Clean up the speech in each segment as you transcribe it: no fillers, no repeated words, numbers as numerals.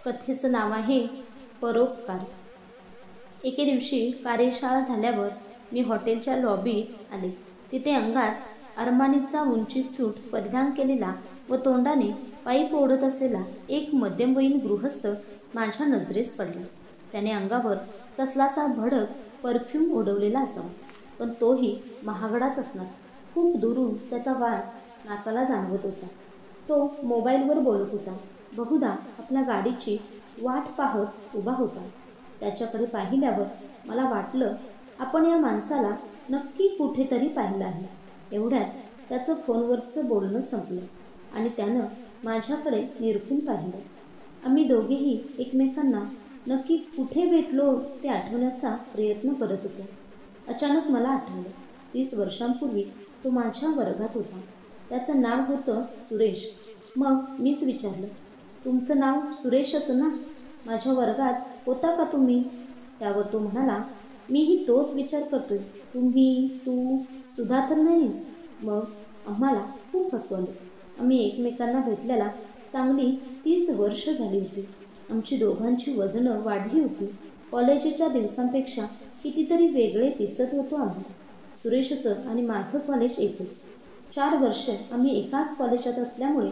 कथेचं नाव आहे परोपकार. एके दिवशी कार्यशाळा झाल्यावर मी हॉटेलच्या लॉबीत आले. तिथे अंगात अरमानीचा उंची सूट परिधान केलेला व तोंडाने पाईप ओढत असलेला एक मध्यमवयीन गृहस्थ माझ्या नजरेस पडला. त्याने अंगावर कसलासा भडक परफ्यूम उडवलेला असावा, पण तोही महागडाच असणार. खूप दुरून त्याचा वास नाकाला जाणवत होता. तो मोबाईलवर बोलत होता. बहुधा आपल्या गाडीची वाट पाहत उभा होता. त्याच्याकडे पाहिल्यावर मला वाटलं, आपण या माणसाला नक्की कुठेतरी पाहिलं आहे. एवढ्यात त्याचं फोनवरचं बोलणं संपलं आणि त्यानं माझ्याकडे निरखून पाहिलं. आम्ही दोघेही एकमेकांना नक्की कुठे भेटलो ते आठवण्याचा प्रयत्न करत होतो. अचानक मला आठवलं, 30 वर्षांपूर्वी तो माझ्या वर्गात होता. त्याचं नाव होतं सुरेश. मग मीच विचारलं, तुमचं नाव सुरेशच ना? माझ्या वर्गात होता का तुम्ही? त्यावर तो म्हणाला, मीही तोच विचार करतोय. तू सुद्धा तर नाहीच. मग आम्हाला खूप हसू आलं. आम्ही एकमेकांना भेटल्याला चांगली 30 वर्ष झाली होती. आमची दोघांची वजनं वाढली होती. कॉलेजच्या दिवसांपेक्षा कितीतरी वेगळे दिसत होतो आम्ही. सुरेशचं आणि माझं कॉलेज एकच. 4 वर्ष आम्ही एकाच कॉलेजात असल्यामुळे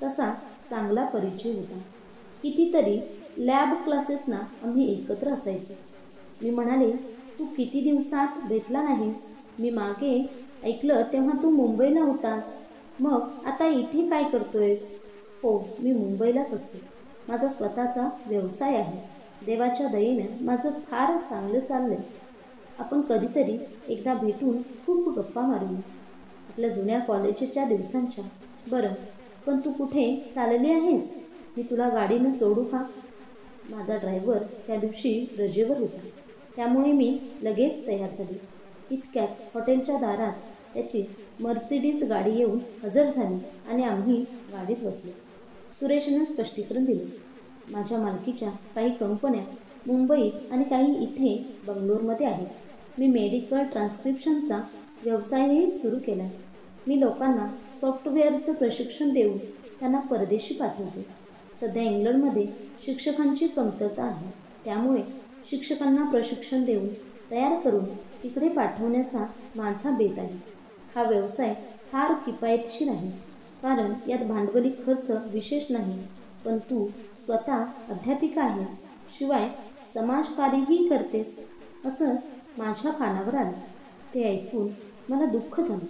तसा चांगला परिचय होता. कितीतरी लॅब क्लासेसना आम्ही एकत्र असायचो. मी म्हणाले, तू किती दिवसात भेटला नाहीस? मी मागे ऐकलं तेव्हा तू मुंबईला होतास. मग आता इथे काय करतोयस? हो, मी मुंबईलाच असते. माझा स्वतःचा व्यवसाय आहे. देवाच्या दयेनं माझं फार चांगलं चाललंय. आपण कधीतरी एकदा भेटून खूप गप्पा मारूया, आपल्या जुन्या कॉलेजच्या दिवसांच्या. बरं, पण तू कुठे चालली आहेस? मी तुला गाडीनं सोडू का? माझा ड्रायव्हर त्या दिवशी रजेवर होता, त्यामुळे मी लगेच तयार झाली. इतक्यात हॉटेलच्या दारात त्याची मर्सिडीज गाडी येऊन हजर झाली आणि आम्ही गाडीत बसलो. सुरेशनं स्पष्टीकरण दिलं, माझ्या मालकीच्या काही कंपन्या मुंबईत आणि काही इथे बंगलोरमध्ये आहेत. मी मेडिकल ट्रान्स्क्रिप्शनचा व्यवसायही सुरू केला आहे. मी लोकांना सॉफ्टवेअरचं प्रशिक्षण देऊन त्यांना परदेशी पाठवते. सध्या इंग्लंडमध्ये शिक्षकांची कमतरता आहे, त्यामुळे शिक्षकांना प्रशिक्षण देऊन तयार करून तिकडे पाठवण्याचा माझा बेत आहे. हा व्यवसाय फार किफायतशीर आहे, कारण यात भांडवली खर्च विशेष नाही. पण तू स्वतः अध्यापिका आहेस, शिवाय समाजकार्यही करतेस, असं माझ्या कानावर आलं. ते ऐकून मला दुःख झालं.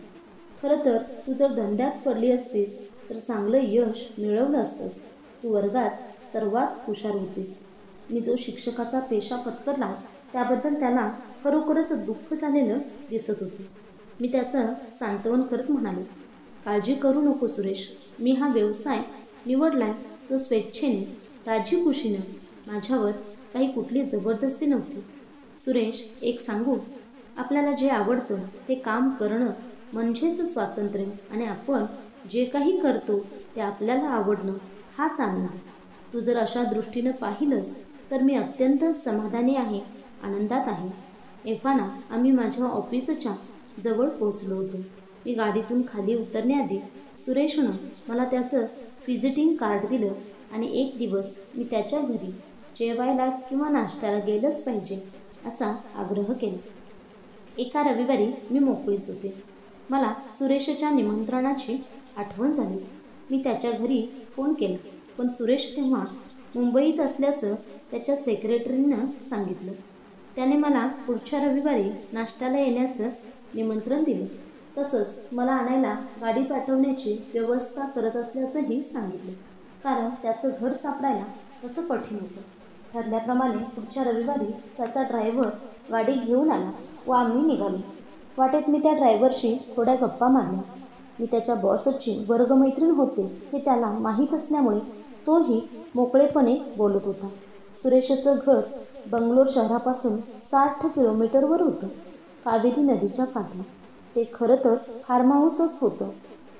खरं तर तू जर धंद्यात पडली असतीस तर चांगलं यश मिळवलं असतंस. तू वर्गात सर्वात हुशार होतीस. मी जो शिक्षकाचा पेशा पत्करला त्याबद्दल त्याला खरोखरच दुःख झालेलं दिसत होते. मी त्याचं सांत्वन करत म्हणाले, काळजी करू नको सुरेश. मी हा व्यवसाय निवडलाय तो स्वेच्छेने, राजीखुशीनं. माझ्यावर काही कुठली जबरदस्ती नव्हती. सुरेश, एक सांगू, आपल्याला जे आवडतं ते काम करणं म्हणजेच स्वातंत्र्य. आणि आपण जे काही करतो ते आपल्याला आवडणं हाच आनंद. तू जर अशा दृष्टीनं पाहिलंस तर मी अत्यंत समाधानी आहे, आनंदात आहे. एव्हाना आम्ही माझ्या ऑफिसच्या जवळ पोचलो होतो. मी गाडीतून खाली उतरण्याआधी सुरेशनं मला त्याचं व्हिजिटिंग कार्ड दिलं आणि एक दिवस मी त्याच्या घरी जेवायला किंवा नाश्त्याला गेलंच पाहिजे असा आग्रह केला. एका रविवारी मी मोकळीच होते. मला सुरेशच्या निमंत्रणाची आठवण झाली. मी त्याच्या घरी फोन केला, पण सुरेश तेव्हा मुंबईत असल्याचं त्याच्या सेक्रेटरीनं सांगितलं. त्याने मला पुढच्या रविवारी नाश्त्याला येण्याचं निमंत्रण दिलं. तसंच मला आणायला गाडी पाठवण्याची व्यवस्था करत असल्याचंही सांगितलं, कारण त्याचं घर सापडायला तसं कठीण होतं. ठरल्याप्रमाणे पुढच्या रविवारी त्याचा ड्रायव्हर गाडी घेऊन आला व आम्ही निघालो. वाटेत मी त्या ड्रायव्हरशी थोड्या गप्पा मारल्या. मी त्याच्या बॉसची वर्गमैत्रीण होते हे त्याला माहीत असल्यामुळे तोही मोकळेपणे बोलत होता. सुरेशचं घर बंगलोर शहरापासून 60 किलोमीटरवर होतं, कावेरी नदीच्या काठी. ते खरं तर फार्म हाऊसच होतं.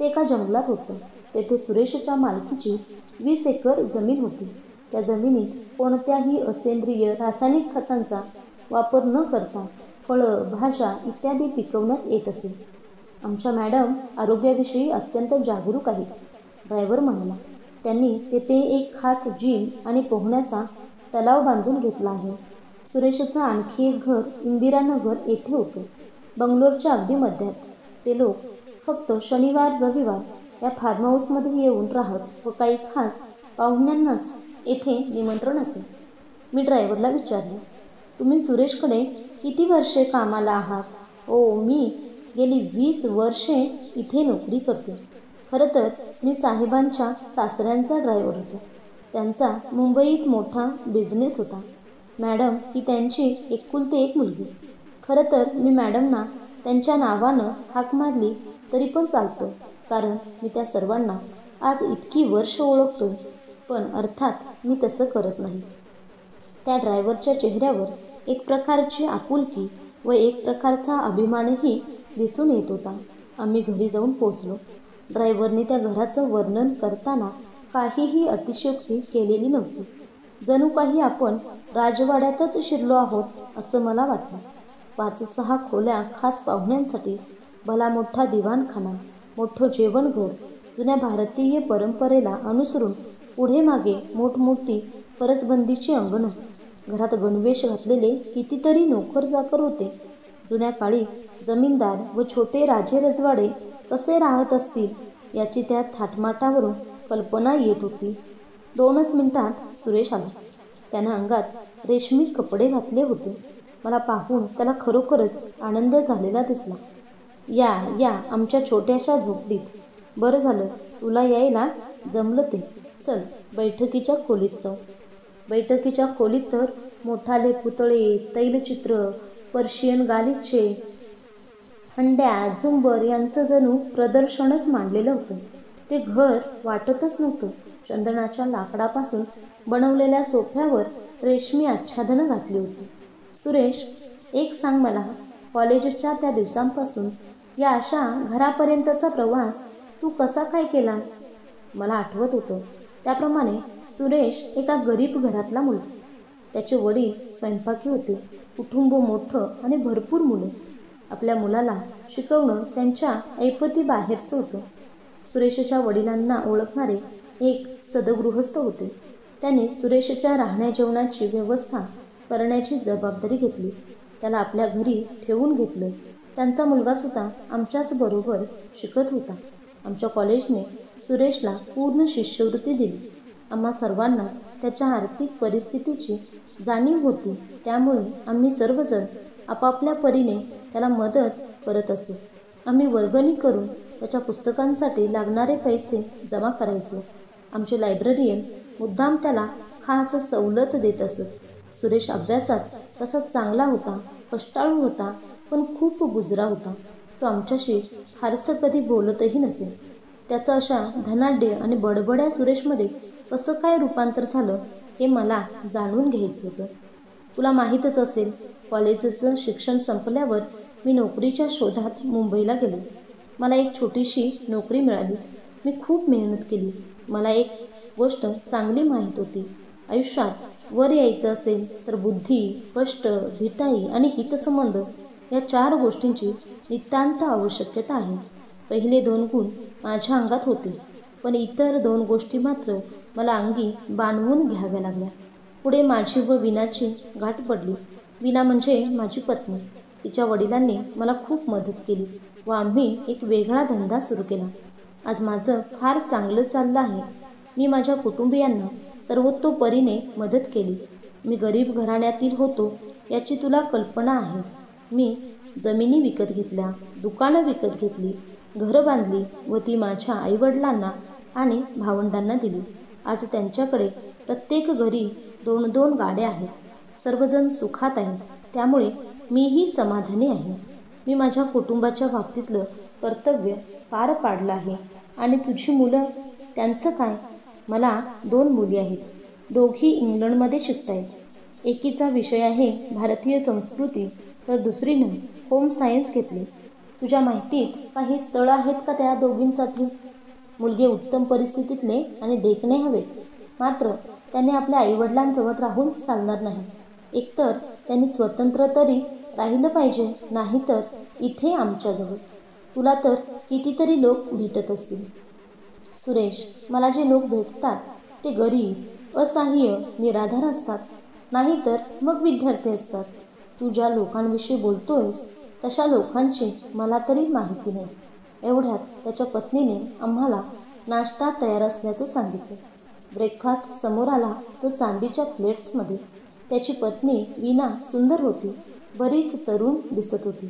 ते एका जंगलात होतं. तेथे सुरेशच्या मालकीची 20 एकर जमीन होती. त्या जमिनीत कोणत्याही असेंद्रिय रासायनिक खतांचा वापर न करता फळं, भाज्या इत्यादी पिकवण्यात येत असे. आमच्या मॅडम आरोग्याविषयी अत्यंत जागरूक आहेत, ड्रायव्हर म्हणाला. त्यांनी तेथे एक खास जिम आणि पोहण्याचा तलाव बांधून घेतला आहे. सुरेशचं आणखी एक घर इंदिरानगर येथे होतं, बंगलोरच्या अगदी मध्यात. ते लोक फक्त शनिवार रविवार या फार्म हाऊसमध्ये येऊन राहत व काही खास पाहुण्यांनाच येथे निमंत्रण असे. मी ड्रायव्हरला विचारले, तुम्ही सुरेशकडे किती वर्षे कामाला आहात? मी गेली 20 वर्षे इथे नोकरी करते. खरं तर मी साहेबांच्या सासऱ्यांचा ड्रायव्हर होतो. त्यांचा मुंबईत मोठा बिझनेस होता. मॅडम ही त्यांची एकुलती एक मुलगी. खरं तर मी मॅडमना त्यांच्या नावानं हाक मारली तरी पण चालतं, कारण मी त्या सर्वांना आज इतकी वर्ष ओळखतोय. पण अर्थात मी तसं करत नाही. त्या ड्रायव्हरच्या चेहऱ्यावर एक प्रकारची आपुलकी व एक प्रकारचा अभिमानही दिसून येत होता. आम्ही घरी जाऊन पोचलो. ड्रायव्हरने त्या घराचं वर्णन करताना काहीही अतिशयोक्ती केलेली नव्हती. जणू काही आपण राजवाड्यातच शिरलो आहोत असं मला वाटलं. 5-6 खोल्या खास पाहुण्यांसाठी, भला मोठा दिवाणखाना, मोठं जेवणघर, जुन्या भारतीय परंपरेला अनुसरून पुढे मागे मोठमोठी परसबंदीची अंगणं. घरात गणवेश घातलेले कितीतरी नोकर चाकर होते. जुन्या काळी जमीनदार व छोटे राजे रजवाडे कसे राहत असतील याची त्या थाटमाटावरून कल्पना येत होती. 2च मिनिटात सुरेश आला. त्यानं अंगात रेशमी कपडे घातले होते. मला पाहून त्याला खरोखरच आनंद झालेला दिसला. या आमच्या छोट्याशा झोपडीत. बरं झालं तुला यायला जमलं ते. चल बैठकीच्या खोलीत जाऊ. बैठकीच्या खोलीत तर मोठाले पुतळे, तैलचित्र, पर्शियन गालिचे, हंड्या, झुंबर यांचं जणू प्रदर्शनच मांडलेलं होतं. ते घर वाटतच नव्हतं. चंदनाच्या लाकडापासून बनवलेल्या सोफ्यावर रेशमी आच्छादनं घातली होती. सुरेश, एक सांग मला, कॉलेजच्या त्या दिवसांपासून या अशा घरापर्यंतचा प्रवास तू कसा काय केलास? मला आठवत होतं त्याप्रमाणे सुरेश एका गरीब घरातला मुलगा. त्याचे वडील स्वयंपाकी होते. कुटुंब मोठं आणि भरपूर मुलं. आपल्या मुलाला शिकवणं त्यांच्या ऐपतीबाहेरचं होतं. सुरेशच्या वडिलांना ओळखणारे एक सदगृहस्थ होते. त्यांनी सुरेशच्या राहण्या जेवणाची व्यवस्था करण्याची जबाबदारी घेतली. त्याला आपल्या घरी ठेवून घेतलं. त्यांचा मुलगासुद्धा आमच्याच बरोबर शिकत होता. आमच्या कॉलेजने सुरेशला पूर्ण शिष्यवृत्ती दिली. आम्हा सर्वांनाच त्याच्या आर्थिक परिस्थितीची जाणीव होती. त्यामुळे आम्ही सर्वजण आपापल्या परीने त्याला मदत करत असू. आम्ही वर्गणी करून त्याच्या पुस्तकांसाठी लागणारे पैसे जमा करायचो. आमचे लायब्ररियन मुद्दाम त्याला खास सवलत देत असत. सुरेश अभ्यासात तसाच चांगला होता, कष्टाळू होता, पण खूप बुजरा होता. तो आमच्याशी फारसं कधी बोलतही नसे. त्याचं अशा धनाढ्य आणि बडबड्या सुरेशमध्ये कसं काय रूपांतर झालं हे मला जाणून घ्यायचं होतं. तुला माहीतच असेल, कॉलेजचं शिक्षण संपल्यावर मी नोकरीच्या शोधात मुंबईला गेले. मला एक छोटीशी नोकरी मिळाली. मी खूप मेहनत केली. मला एक गोष्ट चांगली माहीत होती, आयुष्यात वर यायचं असेल तर बुद्धी, कष्ट, धिटाई आणि हितसंबंध या 4 गोष्टींची नितांत आवश्यकता आहे. पहिले 2 गुण माझ्या अंगात होते, पण इतर 2 गोष्टी मात्र मला अंगी बाणवून घ्याव्या लागल्या. पुढे माझी व विनाची गाठ पडली. विना म्हणजे माझी पत्नी. तिच्या वडिलांनी मला खूप मदत केली व आम्ही एक वेगळा धंदा सुरू केला. आज माझं फार चांगलं चाललं आहे. मी माझ्या कुटुंबियांना सर्वतोपरीने मदत केली. मी गरीब घराण्यातील होतो याची तुला कल्पना आहेच. मी जमिनी विकत घेतल्या, दुकानं विकत घेतली, घरं बांधली व ती माझ्या आईवडिलांना आणि भावंडांना दिली. आज त्यांच्याकडे प्रत्येक घरी 2-2 गाड्या आहेत. सर्वजण सुखात आहेत. त्यामुळे मीही समाधानी आहे. मी माझ्या कुटुंबाच्या बाबतीतलं कर्तव्य पार पाडलं आहे. आणि तुझी मुलं, त्यांचं काय? मला 2 मुली आहेत. दोघी इंग्लंडमध्ये शिकतायत. एकीचा विषय आहे भारतीय संस्कृती तर दुसरीनं होम सायन्स घेतले. तुझ्या माहितीत काही स्थळं आहेत का त्या दोघींसाठी? मुलगे उत्तम परिस्थितीतले आणि देखणे हवेत. मात्र त्यांनी आपल्या आईवडिलांजवळ राहून चालणार नाही. एकतर त्यांनी स्वतंत्र तरी राहिलं पाहिजे, नाहीतर इथे आमच्याजवळ. तुला तर कितीतरी लोक भेटत असतील. सुरेश, मला जे लोक भेटतात ते गरीब, असहाय्य, निराधार असतात, नाहीतर मग विद्यार्थी असतात. तू ज्या लोकांविषयी बोलतोयस तशा लोकांची मला तरी माहिती नाही. एवढ्यात त्याच्या पत्नीने आम्हाला नाश्ता तयार असल्याचं सांगितलं. ब्रेकफास्ट समोर आला तो चांदीच्या प्लेट्समध्ये. त्याची पत्नी वीणा सुंदर होती, बरीच तरुण दिसत होती.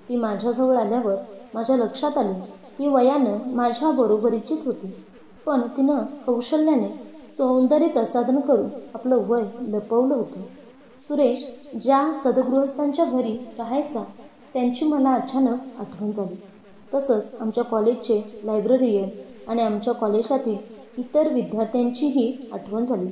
ती माझ्याजवळ आल्यावर माझ्या लक्षात आली ती वयानं माझ्या बरोबरीचीच होती, पण तिनं कौशल्याने सौंदर्य प्रसाधन करून आपलं वय लपवलं होतं. सुरेश ज्या सदगृहस्थांच्या घरी राहायचा त्यांची मला अचानक आठवण झाली. तसंच आमच्या कॉलेजचे लायब्ररियन आणि आमच्या कॉलेजातील इतर विद्यार्थ्यांचीही आठवण झाली.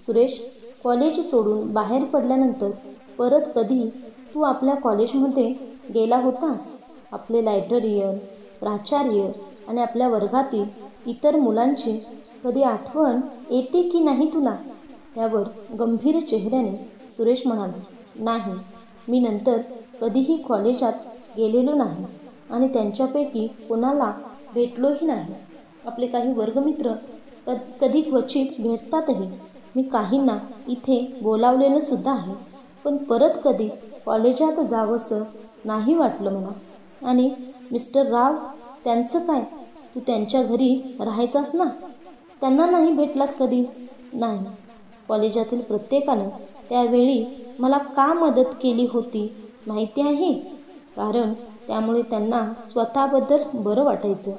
सुरेश, कॉलेज सोडून बाहेर पडल्यानंतर परत कधी तू आपल्या कॉलेजमध्ये गेला होतास? आपले लायब्ररियन, प्राचार्य आणि आपल्या वर्गातील इतर मुलांची कधी आठवण येते की नाही तुला? त्यावर गंभीर चेहऱ्याने सुरेश म्हणाला, नाही, मी नंतर कधीही कॉलेजात गेलेलो नाही आणि त्यांच्यापैकी कोणाला भेटलोही नाही. आपले काही वर्गमित्र कधी क्वचित भेटतातही. मी काहींना इथे बोलावलेलं सुद्धा आहे, पण परत कधी कॉलेजात जावंसं नाही वाटलं मला. आणि मिस्टर राव, त्यांचं काय? तू त्यांच्या घरी राहायचास ना? त्यांना नाही भेटलास कधी? नाही. कॉलेजातील प्रत्येकानं त्यावेळी मला का मदत केली होती माहिती आहे? कारण त्यामुळे त्यांना स्वतःबद्दल बरं वाटायचं.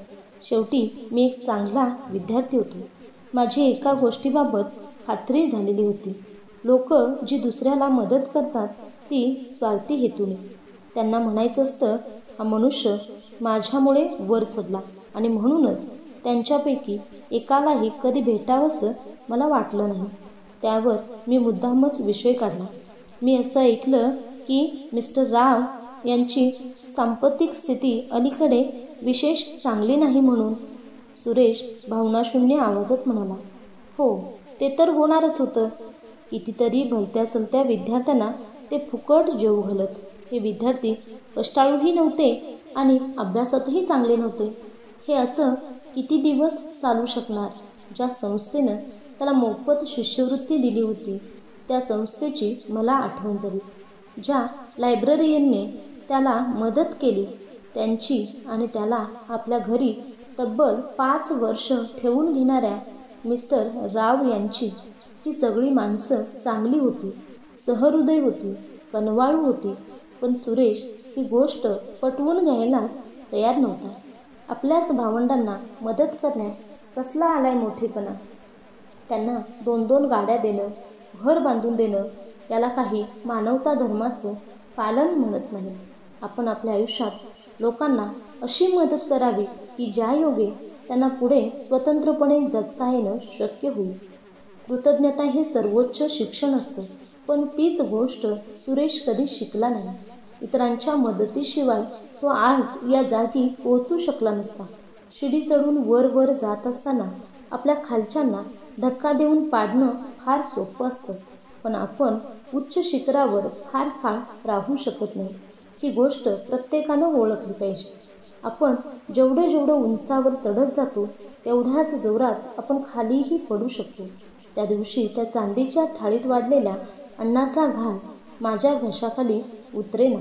शेवटी मी एक चांगला विद्यार्थी होतो. माझी एका गोष्टीबाबत खात्री झालेली होती. लोक जी दुसऱ्याला मदत करतात ती स्वार्थी हेतूने. त्यांना म्हणायचं असतं, हा मनुष्य माझ्यामुळे वर चढला आणि म्हणूनच त्यांच्यापैकी एकालाही कधी भेटावंसं मला वाटलं नाही. त्यावर मी मुद्दामच विषय काढला. मी असं ऐकलं की मिस्टर राव यांची सांपत्तिक स्थिती अलीकडे विशेष चांगली नाही म्हणून. सुरेश भावनाशून्य आवाजात म्हणाला, हो, ते तर होणारच होतं. कितीतरी भलत्या-सलत्या विद्यार्थ्यांना ते फुकट जेवू घालत. हे विद्यार्थी कष्टाळूही नव्हते आणि अभ्यासातही चांगले नव्हते. हे असं किती दिवस चालू शकणार? ज्या संस्थेनं त्याला मोफत शिष्यवृत्ती दिली होती त्या संस्थेची मला आठवण झाली. ज्या लायब्ररियनने त्याला मदत केली त्यांची आणि त्याला आपल्या घरी तब्बल 5 वर्ष ठेवून घेणाऱ्या मिस्टर राव यांची. ही सगळी माणसं चांगली होती, सहृदय होती, कनवाळू होती, पण सुरेश ही गोष्ट पटवून घ्यायलाच तयार नव्हता. आपल्याच भावंडांना मदत करण्यात कसला आलाय मोठेपणा? त्यांना 2-2 गाड्या देणं, घर बांधून देणं याला काही मानवता धर्माचं पालन म्हणत नाही. आपण आपल्या आयुष्यात लोकांना अशी मदत करावी की ज्यायोगे त्यांना पुढे स्वतंत्रपणे जगता येणं शक्य होईल. कृतज्ञता हे सर्वोच्च शिक्षण असतं, पण तीच गोष्ट सुरेश कधी शिकला नाही. इतरांच्या मदतीशिवाय तो आज या जागी पोहोचू शकला नसता. शिडी चढून वर वर जात असताना आपल्या खालच्यांना धक्का देऊन पाडणं फार सोपं असतं, पण आपण उच्च शिखरावर फार काळ राहू शकत नाही. ही गोष्ट प्रत्येकानं ओळखली पाहिजे. आपण जेवढं उंचावर चढत जातो तेवढ्याच जोरात आपण खालीही पडू शकतो. त्या दिवशी त्या चांदीच्या थाळीत वाढलेल्या अन्नाचा घास माझ्या घशाखाली उतरेना.